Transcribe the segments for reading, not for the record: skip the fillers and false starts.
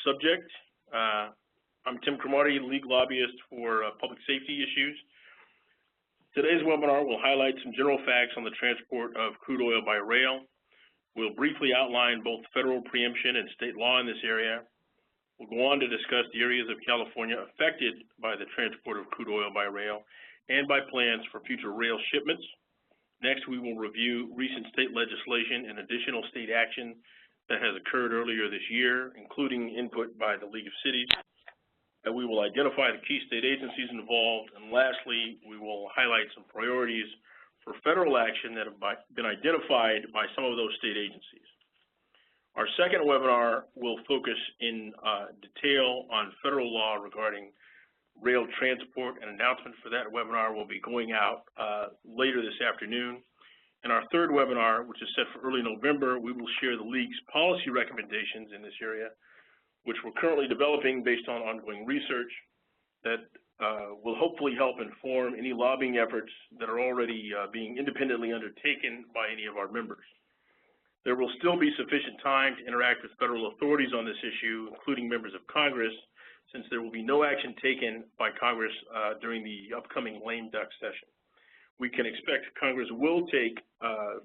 subject. I'm Tim Cromartie, lead lobbyist for public safety issues. Today's webinar will highlight some general facts on the transport of crude oil by rail. We'll briefly outline both federal preemption and state law in this area. We'll go on to discuss the areas of California affected by the transport of crude oil by rail and by plans for future rail shipments. Next, we will review recent state legislation and additional state action that has occurred earlier this year, including input by the League of Cities. We will identify the key state agencies involved, and lastly, we will highlight some priorities for federal action that have been identified by some of those state agencies. Our second webinar will focus in detail on federal law regarding rail transport. An announcement for that webinar will be going out later this afternoon. In our third webinar, which is set for early November, we will share the League's policy recommendations in this area, which we're currently developing based on ongoing research that will hopefully help inform any lobbying efforts that are already being independently undertaken by any of our members. There will still be sufficient time to interact with federal authorities on this issue, including members of Congress, since there will be no action taken by Congress during the upcoming lame duck session. We can expect Congress will take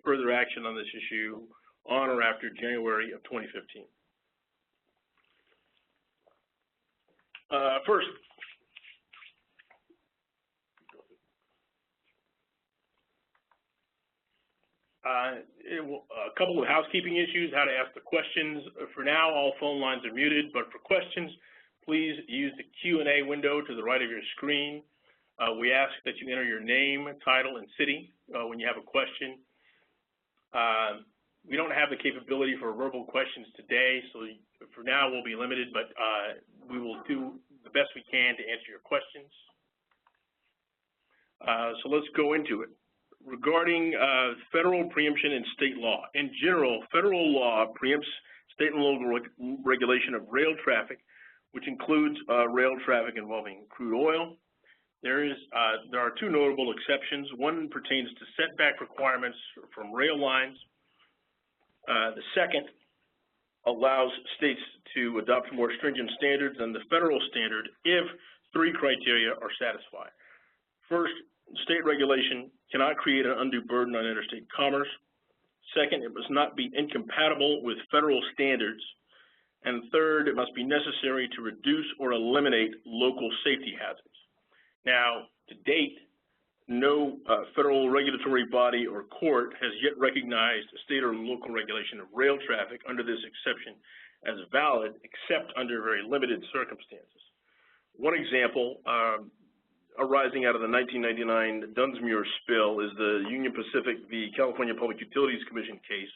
further action on this issue on or after January of 2015. First, a couple of housekeeping issues, how to ask the questions. For now, all phone lines are muted, but for questions, please use the Q&A window to the right of your screen. We ask that you enter your name, title, and city when you have a question. We don't have the capability for verbal questions today, so for now we'll be limited, but we will do the best we can to answer your questions. So let's go into it. Regarding federal preemption and state law. In general, federal law preempts state and local regulation of rail traffic, which includes rail traffic involving crude oil. There are two notable exceptions. One pertains to setback requirements from rail lines. The second allows states to adopt more stringent standards than the federal standard if three criteria are satisfied. First, state regulation cannot create an undue burden on interstate commerce. Second, it must not be incompatible with federal standards. And third, it must be necessary to reduce or eliminate local safety hazards. Now, to date, no federal regulatory body or court has yet recognized a state or local regulation of rail traffic under this exception as valid, except under very limited circumstances. One example arising out of the 1999 Dunsmuir spill is the Union Pacific v. California Public Utilities Commission case,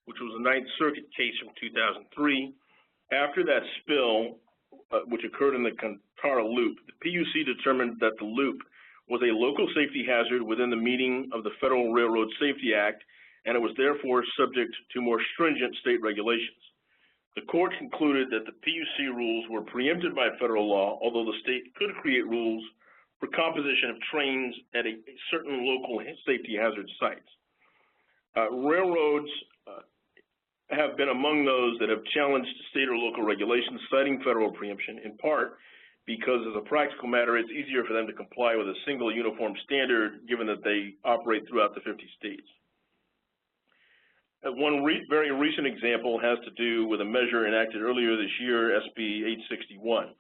which was a Ninth Circuit case from 2003. After that spill, which occurred in the Cantara Loop, the PUC determined that the loop was a local safety hazard within the meaning of the Federal Railroad Safety Act, and it was therefore subject to more stringent state regulations. The court concluded that the PUC rules were preempted by federal law, although the state could create rules for composition of trains at a certain local safety hazard sites. Railroads have been among those that have challenged state or local regulations, citing federal preemption, in part because as a practical matter, it's easier for them to comply with a single uniform standard, given that they operate throughout the 50 states. One very recent example has to do with a measure enacted earlier this year, SB 861.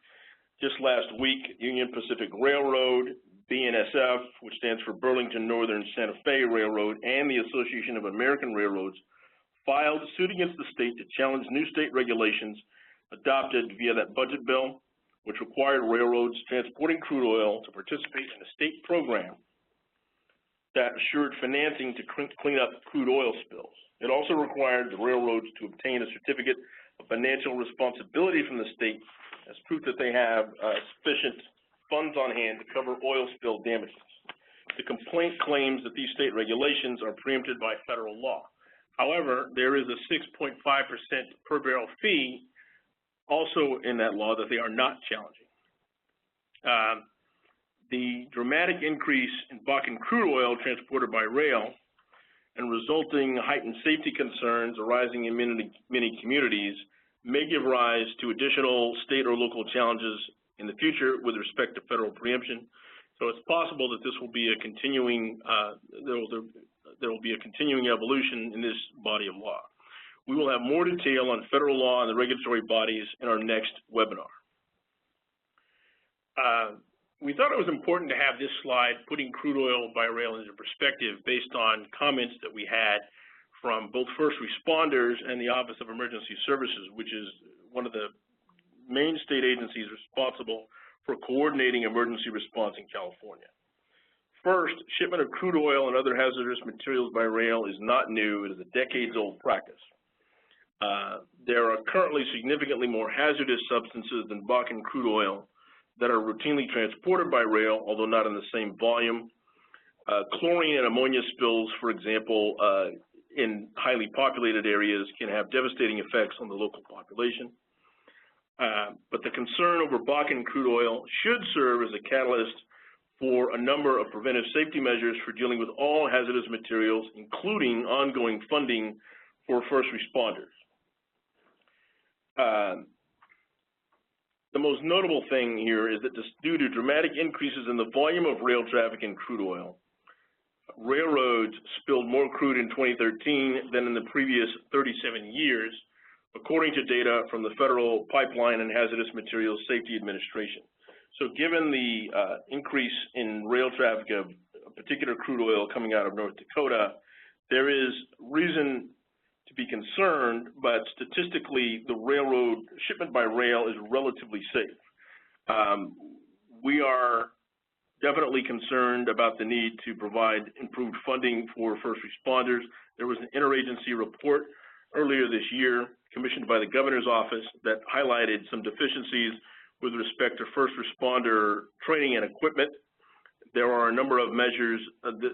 Just last week, Union Pacific Railroad, BNSF, which stands for Burlington Northern Santa Fe Railroad, and the Association of American Railroads filed suit against the state to challenge new state regulations adopted via that budget bill, which required railroads transporting crude oil to participate in a state program that assured financing to clean up crude oil spills. It also required the railroads to obtain a certificate of financial responsibility from the state as proof that they have sufficient funds on hand to cover oil spill damages. The complaint claims that these state regulations are preempted by federal law. However, there is a 6.5% per barrel fee also in that law that they are not challenging. The dramatic increase in Bakken crude oil transported by rail and resulting heightened safety concerns arising in many communities may give rise to additional state or local challenges in the future with respect to federal preemption. So it's possible that this will be a continuing, there will be a continuing evolution in this body of law. We will have more detail on federal law and the regulatory bodies in our next webinar. We thought it was important to have this slide putting crude oil by rail into perspective based on comments that we had from both first responders and the Office of Emergency Services, which is one of the main state agencies responsible for coordinating emergency response in California. First, shipment of crude oil and other hazardous materials by rail is not new. It is a decades-old practice. There are currently significantly more hazardous substances than Bakken crude oil that are routinely transported by rail, although not in the same volume. Chlorine and ammonia spills, for example, in highly populated areas can have devastating effects on the local population. But the concern over Bakken crude oil should serve as a catalyst for a number of preventive safety measures for dealing with all hazardous materials, including ongoing funding for first responders. The most notable thing here is that due to dramatic increases in the volume of rail traffic and crude oil, railroads spilled more crude in 2013 than in the previous 37 years, according to data from the Federal Pipeline and Hazardous Materials Safety Administration. So given the increase in rail traffic of a particular crude oil coming out of North Dakota, there is reason to be concerned, but statistically, the railroad shipment by rail is relatively safe. We are definitely concerned about the need to provide improved funding for first responders. There was an interagency report earlier this year commissioned by the governor's office that highlighted some deficiencies with respect to first responder training and equipment. There are a number of measures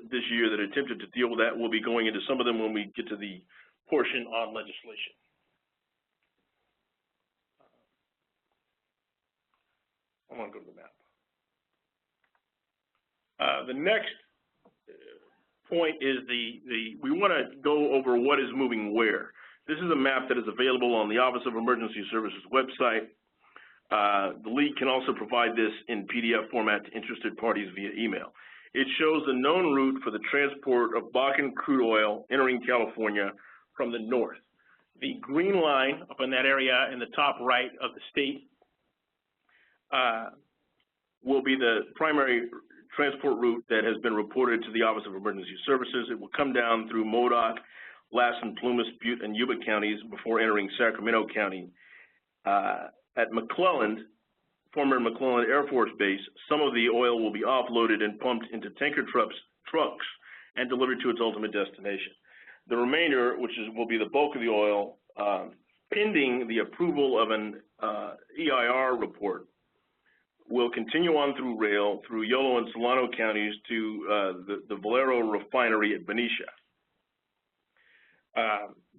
this year that attempted to deal with that. We'll be going into some of them when we get to the portion on legislation. I want to go to the map. The next point is we want to go over what is moving where. This is a map that is available on the Office of Emergency Services website. The league can also provide this in PDF format to interested parties via email. It shows the known route for the transport of Bakken crude oil entering California from the north. The green line up in that area in the top right of the state will be the primary transport route that has been reported to the Office of Emergency Services. It will come down through Modoc, Lassen, Plumas, Butte, and Yuba counties before entering Sacramento County. At McClelland, former McClelland Air Force Base, some of the oil will be offloaded and pumped into tanker trucks and delivered to its ultimate destination. The remainder, which will be the bulk of the oil, pending the approval of an EIR report, will continue on through rail through Yolo and Solano counties to the Valero refinery at Benicia.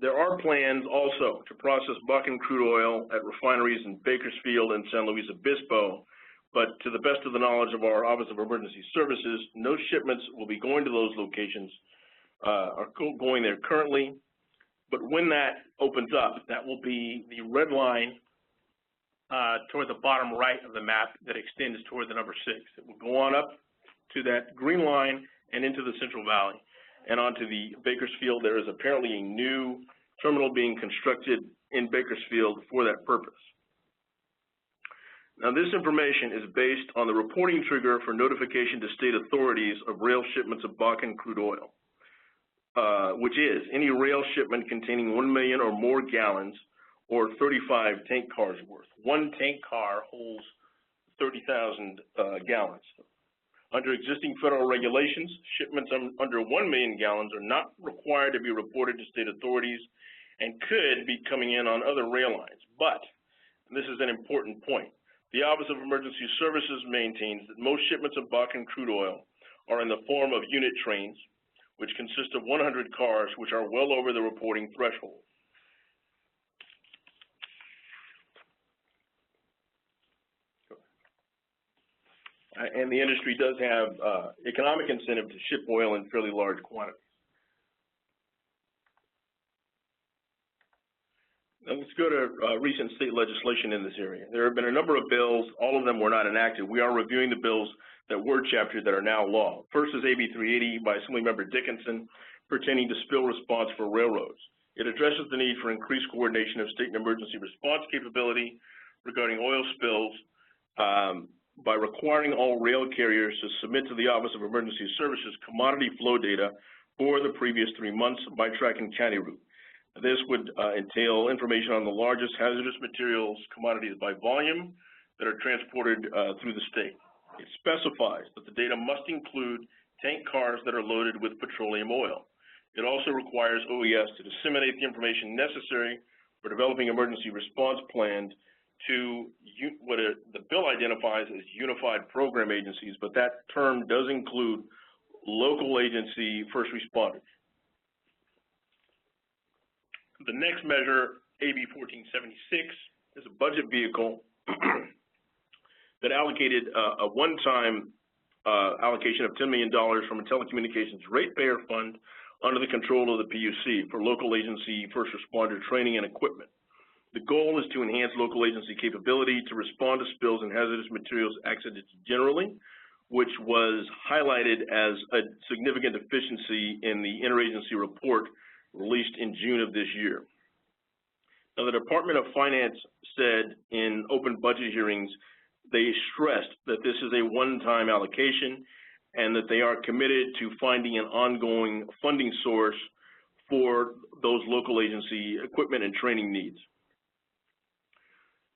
There are plans also to process Bakken crude oil at refineries in Bakersfield and San Luis Obispo, but to the best of the knowledge of our Office of Emergency Services, no shipments will be going to those locations, are going there currently. But when that opens up, that will be the red line toward the bottom right of the map that extends toward the number 6. It will go on up to that green line and into the Central Valley and onto the Bakersfield. There is apparently a new terminal being constructed in Bakersfield for that purpose. Now, this information is based on the reporting trigger for notification to state authorities of rail shipments of Bakken crude oil, which is any rail shipment containing 1 million or more gallons or 35 tank cars worth. One tank car holds 30,000 gallons. Under existing federal regulations, shipments under 1 million gallons are not required to be reported to state authorities and could be coming in on other rail lines. But, and this is an important point, the Office of Emergency Services maintains that most shipments of Bakken crude oil are in the form of unit trains, which consist of 100 cars, which are well over the reporting threshold. And the industry does have economic incentive to ship oil in fairly large quantities. Now let's go to recent state legislation in this area. There have been a number of bills. All of them were not enacted. We are reviewing the bills that were chaptered that are now law. First is AB 380 by Assemblymember Dickinson pertaining to spill response for railroads. It addresses the need for increased coordination of state and emergency response capability regarding oil spills by requiring all rail carriers to submit to the Office of Emergency Services commodity flow data for the previous 3 months by track and county route. This would entail information on the largest hazardous materials commodities by volume that are transported through the state. It specifies that the data must include tank cars that are loaded with petroleum oil. It also requires OES to disseminate the information necessary for developing emergency response plans to what the bill identifies as unified program agencies, but that term does include local agency first responders. The next measure, AB 1476, is a budget vehicle that allocated a one-time allocation of $10 million from a telecommunications ratepayer fund under the control of the PUC for local agency first responder training and equipment. The goal is to enhance local agency capability to respond to spills and hazardous materials accidents generally, which was highlighted as a significant deficiency in the interagency report released in June of this year. Now, the Department of Finance said in open budget hearings, they stressed that this is a one-time allocation and that they are committed to finding an ongoing funding source for those local agency equipment and training needs.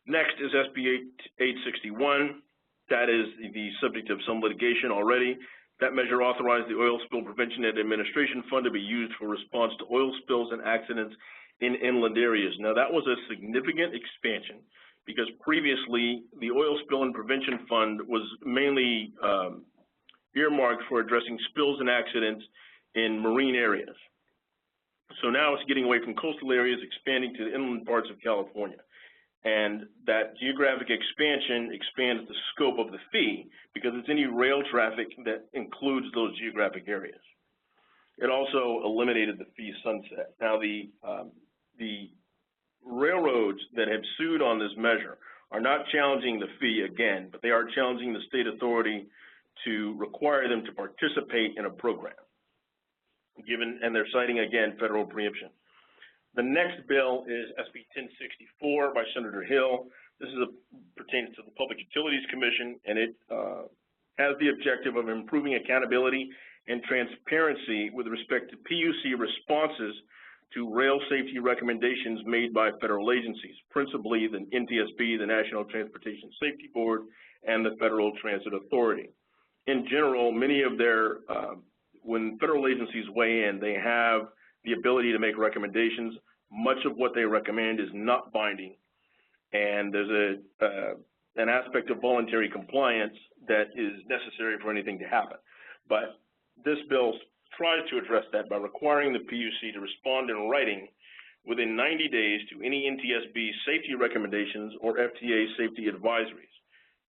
Next is SB 861. That is the subject of some litigation already. That measure authorized the Oil Spill Prevention and Administration Fund to be used for response to oil spills and accidents in inland areas. Now, that was a significant expansion because previously the Oil Spill and Prevention Fund was mainly earmarked for addressing spills and accidents in marine areas. So now it's getting away from coastal areas, expanding to the inland parts of California. And that geographic expansion expands the scope of the fee because it's any rail traffic that includes those geographic areas. It also eliminated the fee sunset. Now, the railroads that have sued on this measure are not challenging the fee again, but they are challenging the state authority to require them to participate in a program, and they're citing, again, federal preemption. The next bill is SB 1064 by Senator Hill. This pertains to the Public Utilities Commission, and it has the objective of improving accountability and transparency with respect to PUC responses to rail safety recommendations made by federal agencies, principally the NTSB, the National Transportation Safety Board, and the Federal Transit Authority. In general, many of their, when federal agencies weigh in, they have the ability to make recommendations. Much of what they recommend is not binding, and there's an aspect of voluntary compliance that is necessary for anything to happen. But this bill tries to address that by requiring the PUC to respond in writing within 90 days to any NTSB safety recommendations or FTA safety advisories.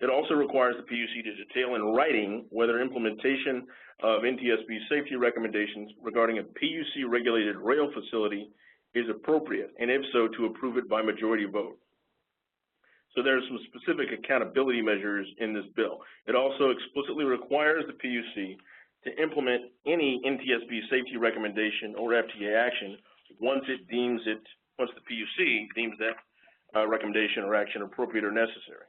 It also requires the PUC to detail in writing whether implementation of NTSB safety recommendations regarding a PUC-regulated rail facility is appropriate, and if so, to approve it by majority vote. So there are some specific accountability measures in this bill. It also explicitly requires the PUC to implement any NTSB safety recommendation or FTA action once the PUC deems that recommendation or action appropriate or necessary.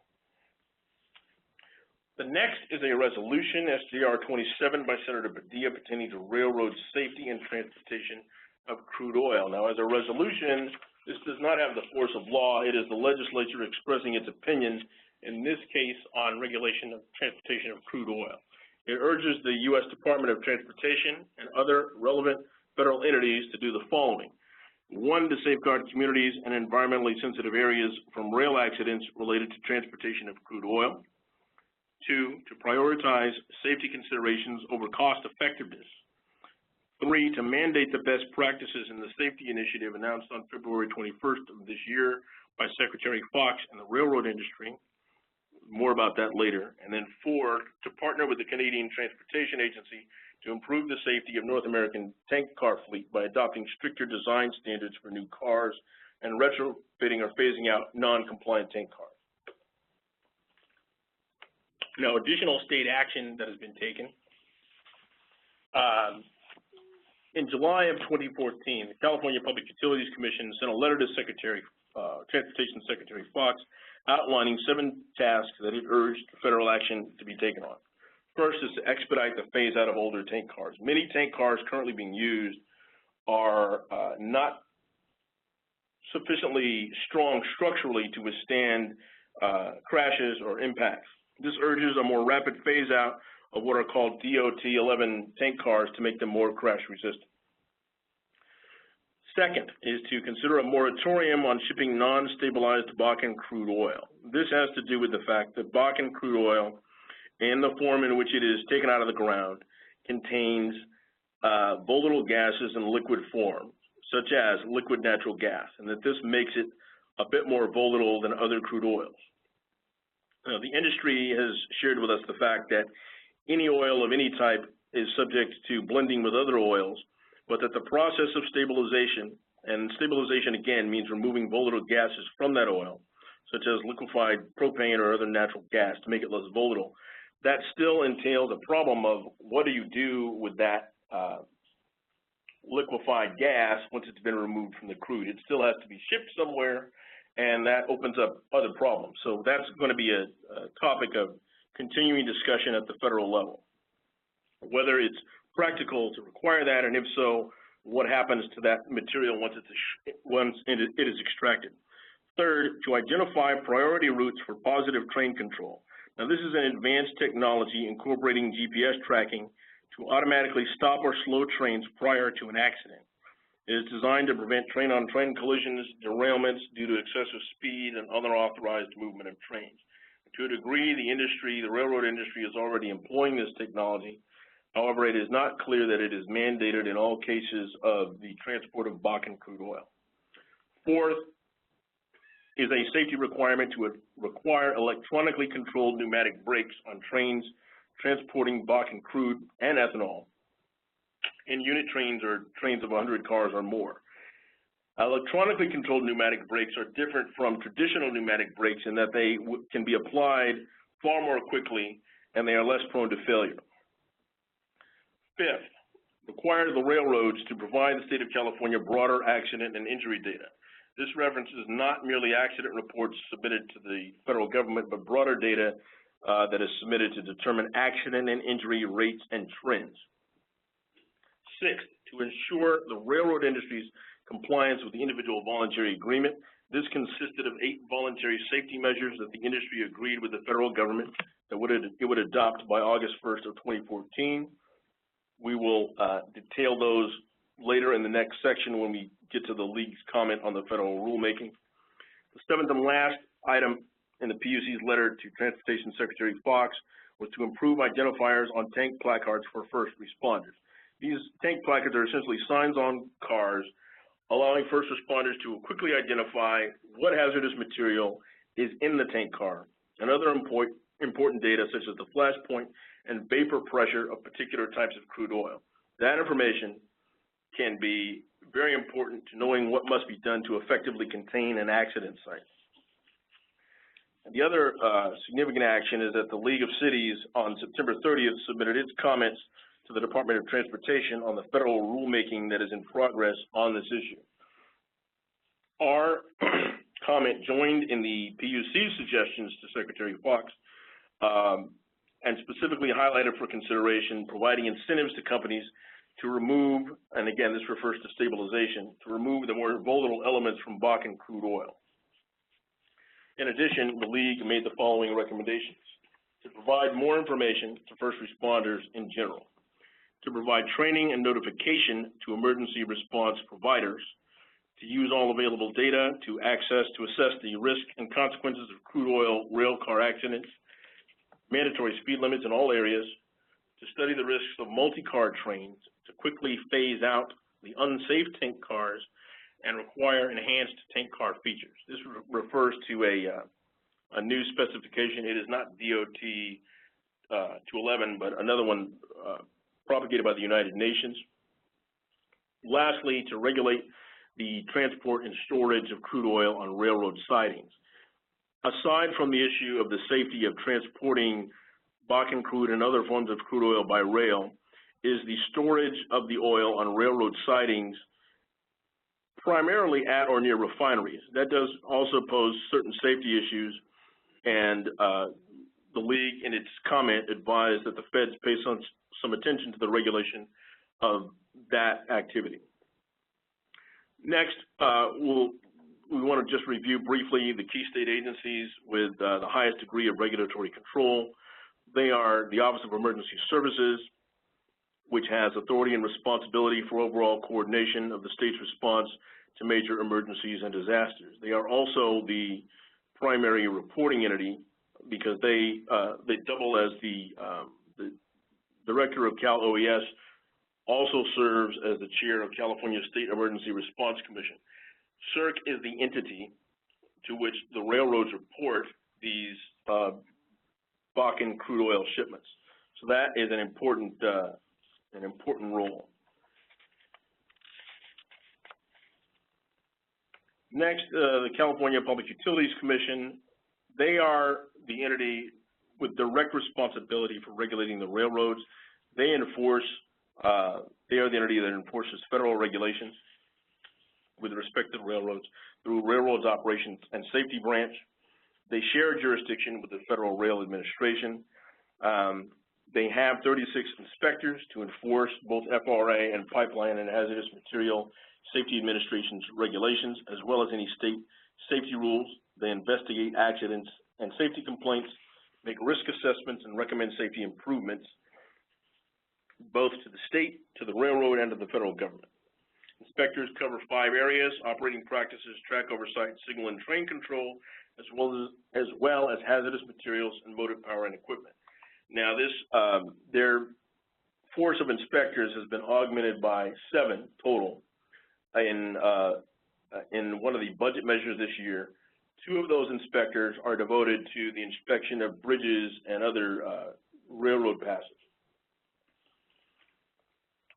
The next is a resolution, SJR 27 by Senator Padilla, pertaining to railroad safety and transportation of crude oil. Now, as a resolution, this does not have the force of law. It is the legislature expressing its opinion, in this case, on regulation of transportation of crude oil. It urges the U.S. Department of Transportation and other relevant federal entities to do the following. One, to safeguard communities and environmentally sensitive areas from rail accidents related to transportation of crude oil. Two, to prioritize safety considerations over cost effectiveness. Three, to mandate the best practices in the safety initiative announced on February 21st of this year by Secretary Fox and the railroad industry. More about that later. And then four, to partner with the Canadian Transportation Agency to improve the safety of North American tank car fleet by adopting stricter design standards for new cars and retrofitting or phasing out non-compliant tank cars. Now, additional state action that has been taken. In July of 2014, the California Public Utilities Commission sent a letter to Transportation Secretary Fox outlining 7 tasks that it urged federal action to be taken on. First is to expedite the phase out of older tank cars. Many tank cars currently being used are not sufficiently strong structurally to withstand crashes or impacts. This urges a more rapid phase out of what are called DOT-11 tank cars to make them more crash resistant. Second is to consider a moratorium on shipping non-stabilized Bakken crude oil. This has to do with the fact that Bakken crude oil, in the form in which it is taken out of the ground, contains volatile gases in liquid form, such as liquid natural gas, and that this makes it a bit more volatile than other crude oils. Now, the industry has shared with us the fact that any oil of any type is subject to blending with other oils, but that the process of stabilization, and stabilization again means removing volatile gases from that oil, such as liquefied propane or other natural gas to make it less volatile, that still entails a problem of what do you do with that liquefied gas once it's been removed from the crude. It still has to be shipped somewhere, and that opens up other problems. So that's going to be a topic of continuing discussion at the federal level, whether it's practical to require that, and if so, what happens to that material once it is extracted. Third, to identify priority routes for positive train control. Now, this is an advanced technology incorporating GPS tracking to automatically stop or slow trains prior to an accident. It is designed to prevent train-on-train collisions, derailments due to excessive speed, and unauthorized movement of trains. To a degree, the railroad industry is already employing this technology. However, it is not clear that it is mandated in all cases of the transport of Bakken crude oil. Fourth is a safety requirement to require electronically controlled pneumatic brakes on trains transporting Bakken crude and ethanol in unit trains or trains of 100 cars or more. Electronically controlled pneumatic brakes are different from traditional pneumatic brakes in that they can be applied far more quickly and they are less prone to failure. Fifth, require the railroads to provide the state of California broader accident and injury data. This references not merely accident reports submitted to the federal government, but broader data that is submitted to determine accident and injury rates and trends. Sixth, to ensure the railroad industry's compliance with the individual voluntary agreement. This consisted of 8 voluntary safety measures that the industry agreed with the federal government that it would adopt by August 1st of 2014. We will detail those later in the next section when we get to the league's comment on the federal rulemaking. The 7th and last item in the PUC's letter to Transportation Secretary Fox was to improve identifiers on tank placards for first responders. These tank placards are essentially signs on cars allowing first responders to quickly identify what hazardous material is in the tank car and other important data such as the flash point and vapor pressure of particular types of crude oil. That information can be very important to knowing what must be done to effectively contain an accident site. And the other significant action is that the League of Cities on September 30th submitted its comments to the Department of Transportation on the federal rulemaking that is in progress on this issue. Our comment joined in the PUC's suggestions to Secretary Fox and specifically highlighted for consideration providing incentives to companies to remove, and again this refers to stabilization, to remove the more volatile elements from Bakken crude oil. In addition, the League made the following recommendations: to provide more information to first responders in general, to provide training and notification to emergency response providers, to use all available data to assess the risk and consequences of crude oil rail car accidents, mandatory speed limits in all areas, to study the risks of multi-car trains, to quickly phase out the unsafe tank cars, and require enhanced tank car features. This refers to a new specification. It is not DOT 211, but another one propagated by the United Nations. Lastly, to regulate the transport and storage of crude oil on railroad sidings. Aside from the issue of the safety of transporting Bakken crude and other forms of crude oil by rail, is the storage of the oil on railroad sidings primarily at or near refineries. That does also pose certain safety issues, and the League, in its comment, advised that the feds pay some attention to the regulation of that activity. Next, we want to just review briefly the key state agencies with the highest degree of regulatory control. They are the Office of Emergency Services, which has authority and responsibility for overall coordination of the state's response to major emergencies and disasters. They are also the primary reporting entity because they double as the director of Cal OES, also serves as the chair of California State Emergency Response Commission. CERC is the entity to which the railroads report these Bakken crude oil shipments. So that is an important role. Next, the California Public Utilities Commission. They are the entity with direct responsibility for regulating the railroads. They are the entity that enforces federal regulations with respect to the railroads through Railroads Operations and Safety Branch. They share jurisdiction with the Federal Rail Administration. They have 36 inspectors to enforce both FRA and Pipeline and Hazardous Material Safety Administration's regulations, as well as any state safety rules. They investigate accidents and safety complaints, make risk assessments, and recommend safety improvements, both to the state, to the railroad, and to the federal government. Inspectors cover 5 areas: operating practices, track oversight, signal and train control, as well as hazardous materials and motive power and equipment. Now, their force of inspectors has been augmented by 7 total in one of the budget measures this year. 2 of those inspectors are devoted to the inspection of bridges and other railroad passes.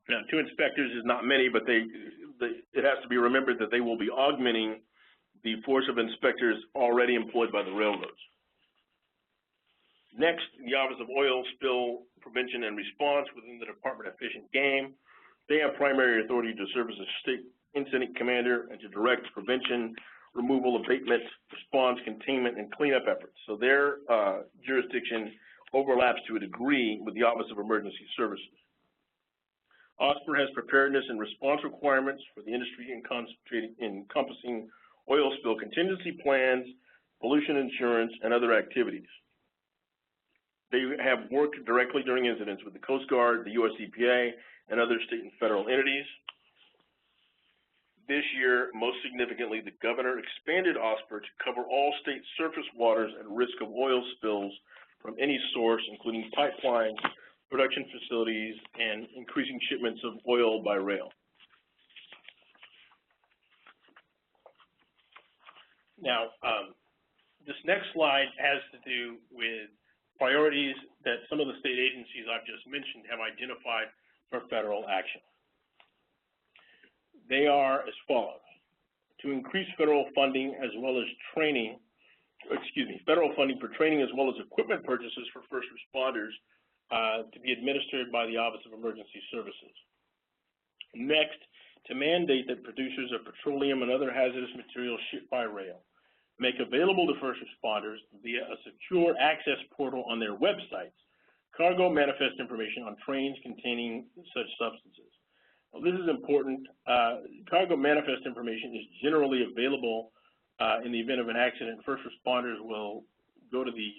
Now, 2 inspectors is not many, but it has to be remembered that they will be augmenting the force of inspectors already employed by the railroads. Next, the Office of Oil Spill Prevention and Response within the Department of Fish and Game. They have primary authority to serve as a state incident commander and to direct prevention, removal, abatement, response, containment, and cleanup efforts. So their jurisdiction overlaps to a degree with the Office of Emergency Services. OSPR has preparedness and response requirements for the industry encompassing oil spill contingency plans, pollution insurance, and other activities. They have worked directly during incidents with the Coast Guard, the U.S. EPA, and other state and federal entities. This year, most significantly, the governor expanded OSPR to cover all state surface waters at risk of oil spills from any source, including pipelines, production facilities, and increasing shipments of oil by rail. Now, this next slide has to do with priorities that some of the state agencies I've just mentioned have identified for federal action. They are as follows: to increase federal funding as well as federal funding for training as well as equipment purchases for first responders to be administered by the Office of Emergency Services. Next, to mandate that producers of petroleum and other hazardous materials shipped by rail make available to first responders via a secure access portal on their websites cargo manifest information on trains containing such substances. Well, this is important. Cargo manifest information is generally available in the event of an accident. First responders will go to the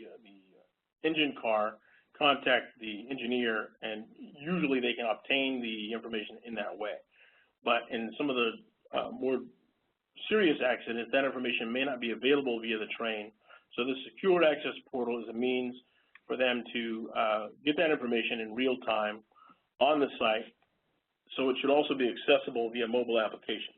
engine car, contact the engineer, and usually they can obtain the information in that way. But in some of the more serious accidents, that information may not be available via the train. So this secured access portal is a means for them to get that information in real time on the site. So it should also be accessible via mobile applications.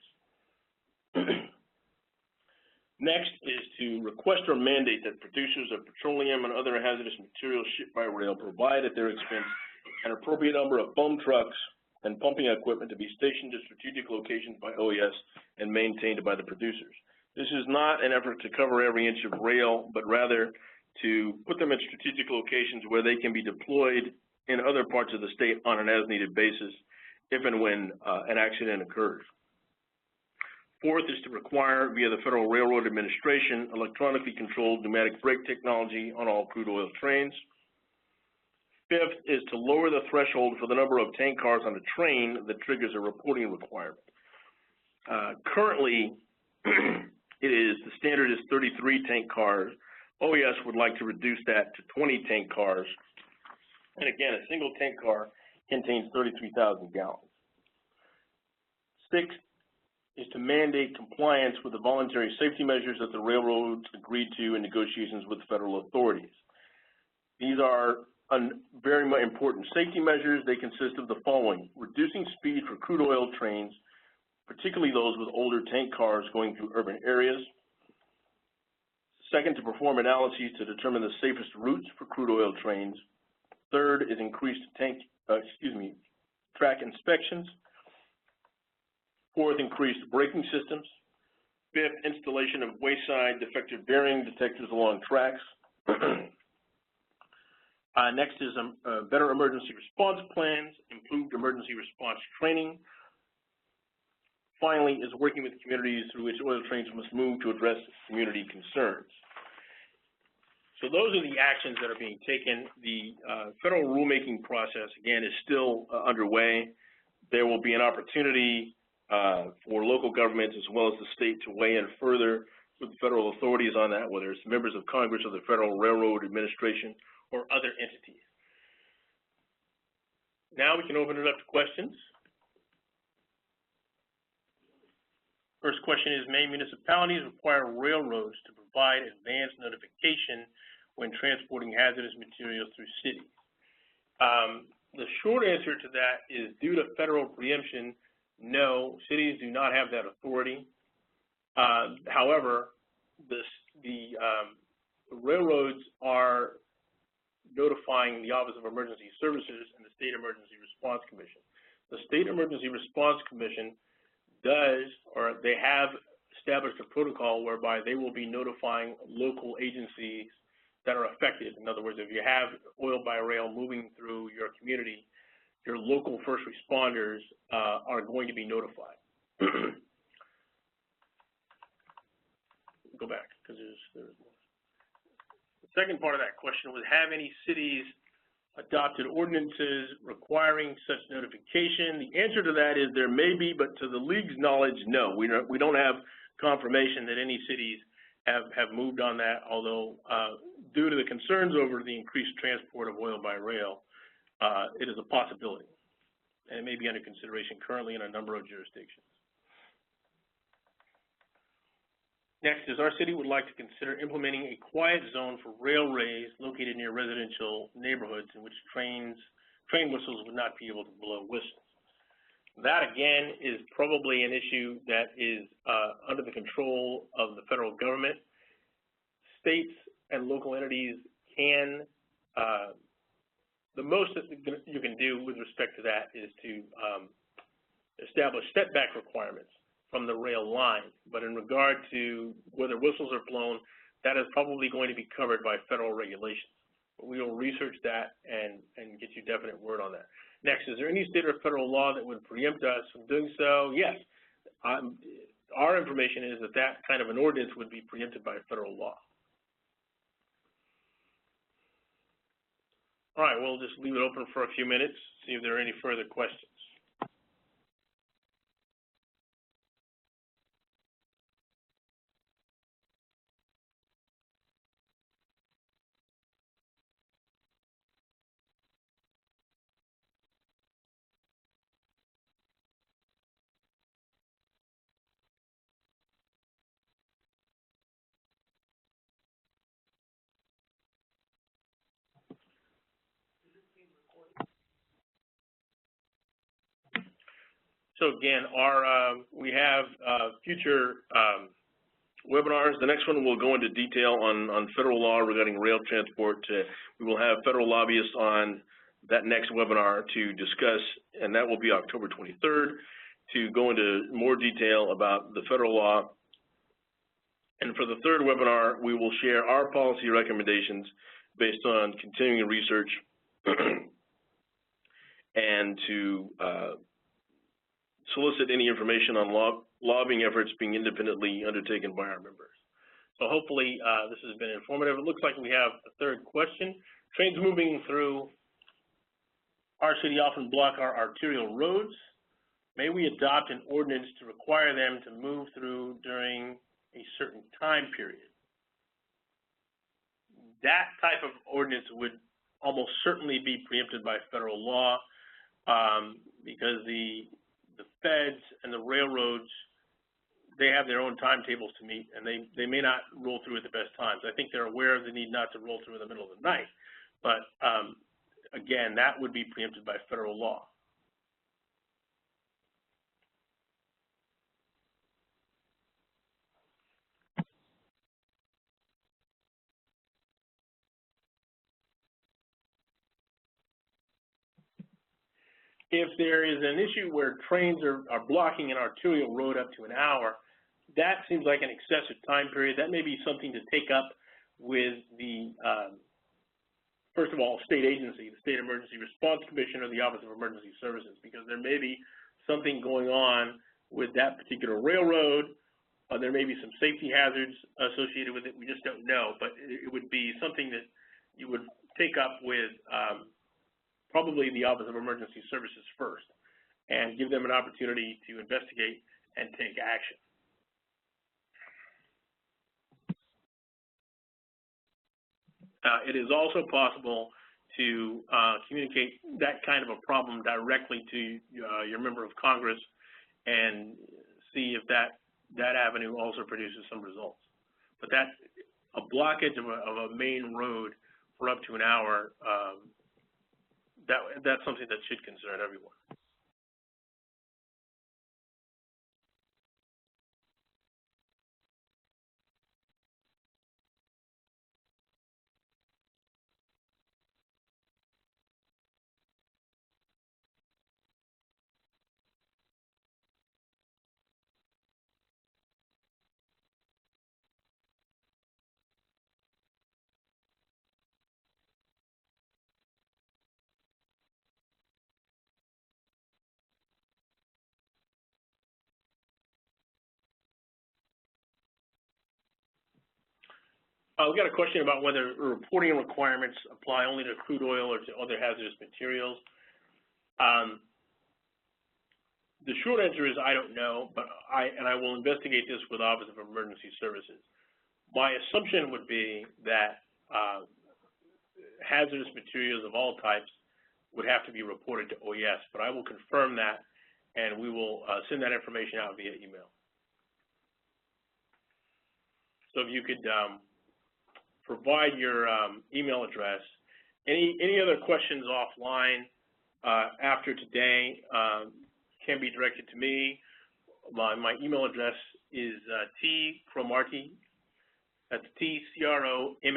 Next is to request or mandate that producers of petroleum and other hazardous materials shipped by rail provide at their expense an appropriate number of foam trucks and pumping equipment to be stationed at strategic locations by OES and maintained by the producers. This is not an effort to cover every inch of rail, but rather to put them at strategic locations where they can be deployed in other parts of the state on an as-needed basis if and when an accident occurs. Fourth is to require, via the Federal Railroad Administration, electronically controlled pneumatic brake technology on all crude oil trains. Fifth is to lower the threshold for the number of tank cars on a train that triggers a reporting requirement. Currently, the standard is 33 tank cars. OES would like to reduce that to 20 tank cars. And again, a single tank car contains 33,000 gallons. Sixth is to mandate compliance with the voluntary safety measures that the railroads agreed to in negotiations with federal authorities. These are very important safety measures. They consist of the following: reducing speed for crude oil trains, particularly those with older tank cars going through urban areas. Second, to perform analyses to determine the safest routes for crude oil trains. Third is increased track inspections. Fourth, increased braking systems. Fifth, installation of wayside defective bearing detectors along tracks. Next is better emergency response plans, improved emergency response training. Finally is working with communities through which oil trains must move to address community concerns. So those are the actions that are being taken. The federal rulemaking process, again, is still underway. There will be an opportunity for local governments as well as the state to weigh in further with federal authorities on that, whether it's members of Congress or the Federal Railroad Administration or other entities. Now we can open it up to questions. First question is, may municipalities require railroads to provide advance notification when transporting hazardous materials through cities? The short answer to that is, due to federal preemption, no, cities do not have that authority. However, the railroads are notifying the Office of Emergency Services and the State Emergency Response Commission. The State Emergency Response Commission they have established a protocol whereby they will be notifying local agencies that are affected. In other words, if you have oil by rail moving through your community, your local first responders are going to be notified. Go back, because there's more. The second part of that question was, have any cities adopted ordinances requiring such notification? The answer to that is there may be, but to the League's knowledge, no. We don't have confirmation that any cities have moved on that, although due to the concerns over the increased transport of oil by rail, it is a possibility, and it may be under consideration currently in a number of jurisdictions. Next is, our city would like to consider implementing a quiet zone for railways located near residential neighborhoods in which train whistles would not be able to blow whistles. That, again, is probably an issue that is under the control of the federal government. States and local entities can, the most that you can do with respect to that is to establish setback requirements from the rail line. But in regard to whether whistles are blown, that is probably going to be covered by federal regulations. But we will research that and get you definite word on that. Next, is there any state or federal law that would preempt us from doing so? Yes. Our information is that that kind of an ordinance would be preempted by federal law. All right, we'll just leave it open for a few minutes, see if there are any further questions. So again, we have future webinars. The next one will go into detail on federal law regarding rail transport. We will have federal lobbyists on that next webinar to discuss, and that will be October 23rd, to go into more detail about the federal law. And for the third webinar, we will share our policy recommendations based on continuing research and to solicit any information on lobbying efforts being independently undertaken by our members. So hopefully this has been informative. It looks like we have a third question. Trains moving through our city often block our arterial roads. May we adopt an ordinance to require them to move through during a certain time period? That type of ordinance would almost certainly be preempted by federal law because the feds and the railroads, they have their own timetables to meet, and they may not roll through at the best times. I think they're aware of the need not to roll through in the middle of the night, but again, that would be preempted by federal law. If there is an issue where trains are blocking an arterial road up to an hour, that seems like an excessive time period. That may be something to take up with the, first of all, state agency, the State Emergency Response Commission or the Office of Emergency Services, because there may be something going on with that particular railroad. There may be some safety hazards associated with it. We just don't know, but it would be something that you would take up with probably the Office of Emergency Services first, and give them an opportunity to investigate and take action. It is also possible to communicate that kind of a problem directly to your member of Congress and see if that avenue also produces some results. But a blockage of a main road for up to an hour, that's something that should concern everyone. We've got a question about whether reporting requirements apply only to crude oil or to other hazardous materials. The short answer is I don't know, but I will investigate this with Office of Emergency Services. My assumption would be that hazardous materials of all types would have to be reported to OES, but I will confirm that, and we will send that information out via email. So if you could provide your email address. Any other questions offline after today can be directed to me. My email address is tcromartie, that's tcromartie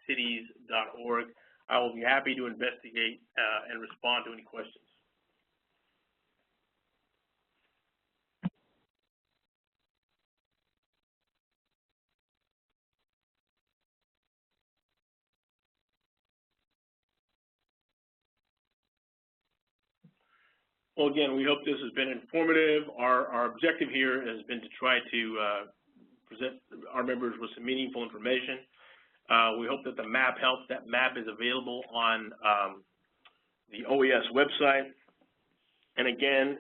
@cacities.org. I will be happy to investigate and respond to any questions. Well, again, we hope this has been informative. Our objective here has been to try to present our members with some meaningful information. We hope that the map helps. That map is available on the OES website. And again,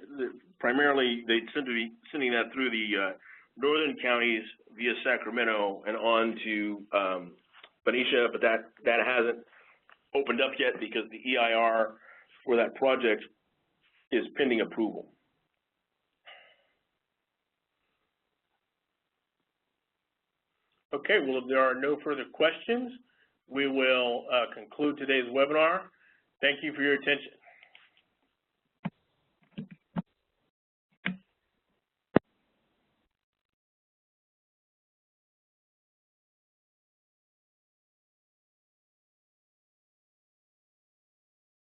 primarily they seem to be sending that through the northern counties via Sacramento and on to Benicia, but that hasn't opened up yet because the EIR for that project is pending approval. Okay, well, if there are no further questions, we will conclude today's webinar. Thank you for your attention.